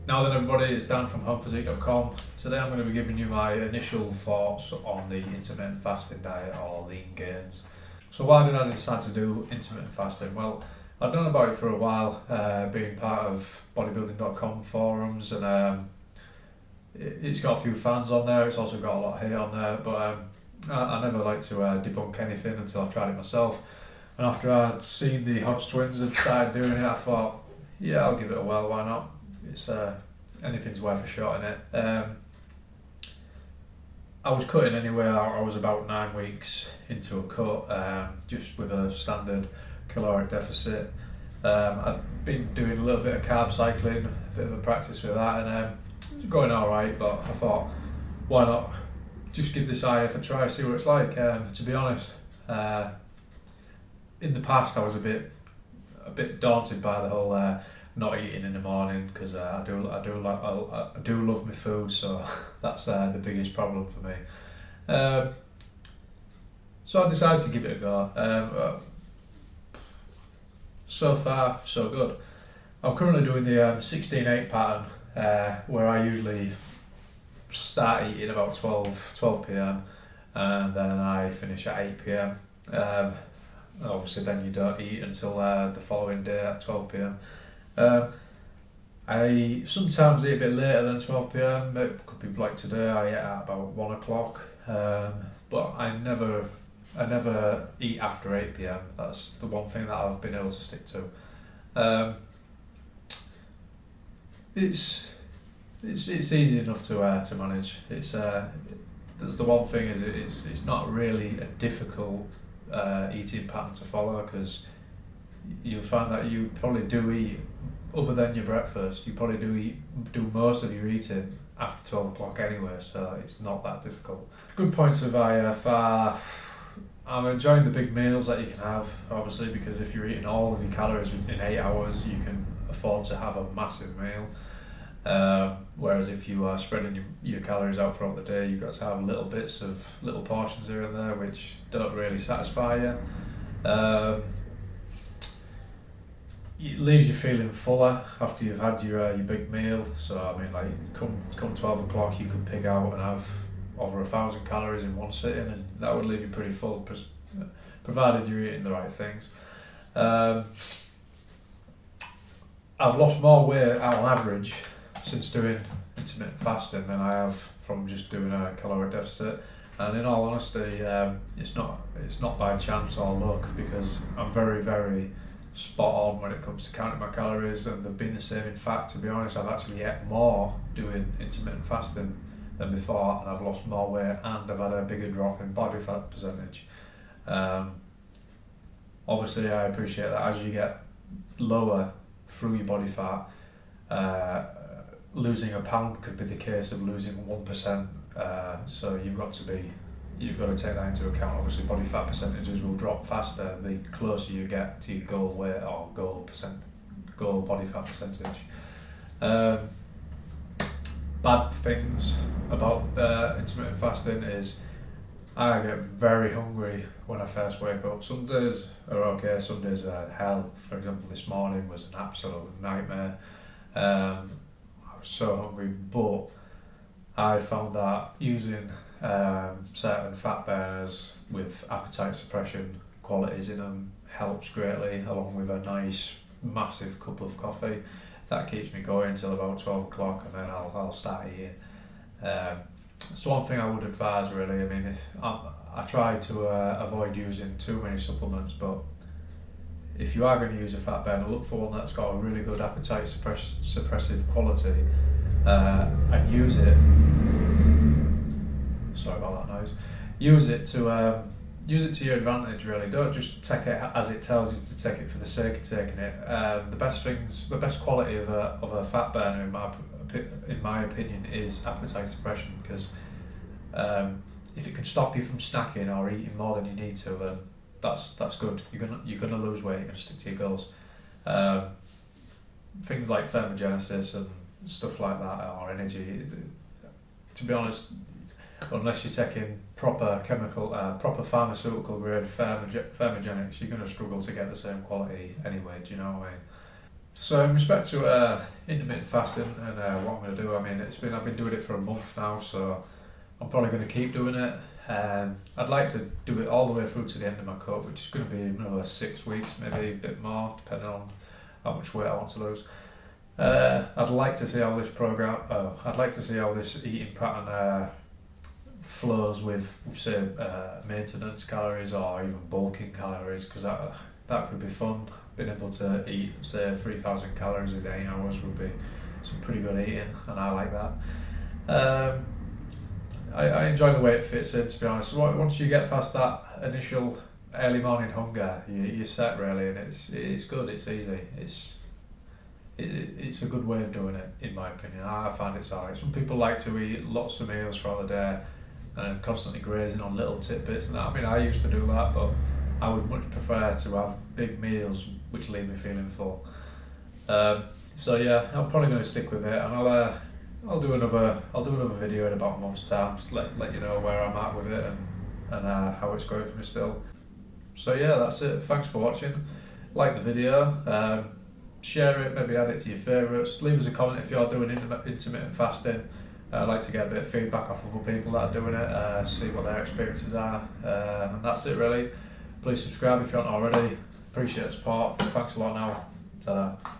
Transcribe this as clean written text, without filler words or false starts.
Now then everybody, it's Dan from homephysique.com. Today I'm going to be giving you my initial thoughts on the intermittent fasting diet or lean gains. So why did I decide to do intermittent fasting? Well, I've known about it for a while, being part of bodybuilding.com forums, and it's got a few fans on there. It's also got a lot of hate on there, but I never like to debunk anything until I've tried it myself. And after I'd seen the Hodge Twins had started doing it, I thought, yeah, I'll give it a whirl, why not? It's anything's worth a shot in it. I was cutting anyway. I was about 9 weeks into a cut, just with a standard caloric deficit. I'd been doing a little bit of carb cycling, a bit of a practice with that, and it was going all right. But I thought, why not just give this IF a try, see what it's like. To be honest, in the past I was a bit daunted by the whole not eating in the morning, because I do love my food, so that's the biggest problem for me. So I decided to give it a go. So far, so good. I'm currently doing the 16-8 pattern, where I usually start eating about 12 p.m. and then I finish at 8 p.m. Obviously then you don't eat until the following day at 12 p.m. I sometimes eat a bit later than 12 p.m. It could be like today, I eat at about 1 o'clock, but I never eat after 8 p.m. That's the one thing that I've been able to stick to. It's easy enough to manage. There's the one thing is it's not really a difficult eating pattern to follow, because you'll find that you probably do eat, other than your breakfast, you probably do most of your eating after 12 o'clock anyway, so it's not that difficult. Good points of IF are, I'm enjoying the big meals that you can have, obviously, because if you're eating all of your calories in 8 hours, you can afford to have a massive meal. Whereas if you are spreading your calories out throughout the day, you've got to have little portions here and there, which don't really satisfy you. It leaves you feeling fuller after you've had your big meal. So I mean, like come 12 o'clock, you could pig out and have over 1,000 calories in one sitting, and that would leave you pretty full, provided you're eating the right things. I've lost more weight on average since doing intermittent fasting than I have from just doing a caloric deficit. And in all honesty, it's not by chance or luck, because I'm very, very spot on when it comes to counting my calories, and they've been the same. In fact, to be honest, I've actually ate more doing intermittent fasting than before, and I've lost more weight, and I've had a bigger drop in body fat percentage. Obviously, I appreciate that as you get lower through your body fat, losing a pound could be the case of losing 1%. So you've got to take that into account. Obviously, body fat percentages will drop faster the closer you get to your goal weight or goal body fat percentage. Bad things about intermittent fasting is I get very hungry when I first wake up. Some days are okay, some days are hell. For example, this morning was an absolute nightmare. I was so hungry, but I found that using certain fat burners with appetite suppression qualities in them helps greatly, along with a nice massive cup of coffee. That keeps me going until about 12 o'clock, and then I'll start eating. So one thing I would advise, really, I mean, if I try to avoid using too many supplements, but if you are going to use a fat burner, look for one that's got a really good appetite suppressive quality, and use it. Sorry about that noise. Use it to your advantage, really. Don't just take it as it tells you to take it for the sake of taking it. The best quality of a fat burner, in my opinion, is appetite suppression, because if it can stop you from snacking or eating more than you need to, then that's good. You're gonna lose weight. You're gonna stick to your goals. Things like thermogenesis and stuff like that, or energy. To be honest, unless you're taking proper pharmaceutical grade thermogenics, you're going to struggle to get the same quality anyway. Do you know what I mean? So in respect to intermittent fasting and what I'm going to do, I mean, I've been doing it for a month now, so I'm probably going to keep doing it. I'd like to do it all the way through to the end of my cut, which is going to be another 6 weeks, maybe a bit more, depending on how much weight I want to lose. I'd like to see how this I'd like to see how this eating pattern flows with say maintenance calories or even bulking calories, because that could be fun. Being able to eat say 3,000 calories a day in hours would be some pretty good eating, and I like that. I enjoy the way it fits in, to be honest. So once you get past that initial early morning hunger, you're set really, and it's good. It's easy. It's a good way of doing it, in my opinion. I find it's alright. Some people like to eat lots of meals throughout the day and constantly grazing on little tidbits and that. I mean, I used to do that, but I would much prefer to have big meals which leave me feeling full. So yeah, I'm probably going to stick with it, and I'll do another video in about a month's time, just let you know where I'm at with it and how it's going for me still. So yeah, that's it. Thanks for watching. Like the video, share it, maybe add it to your favourites. Leave us a comment if you're doing intermittent fasting. I'd like to get a bit of feedback off of other people that are doing it, see what their experiences are, and that's it really. Please subscribe if you haven't already. Appreciate the support. Thanks a lot now. Ta-da.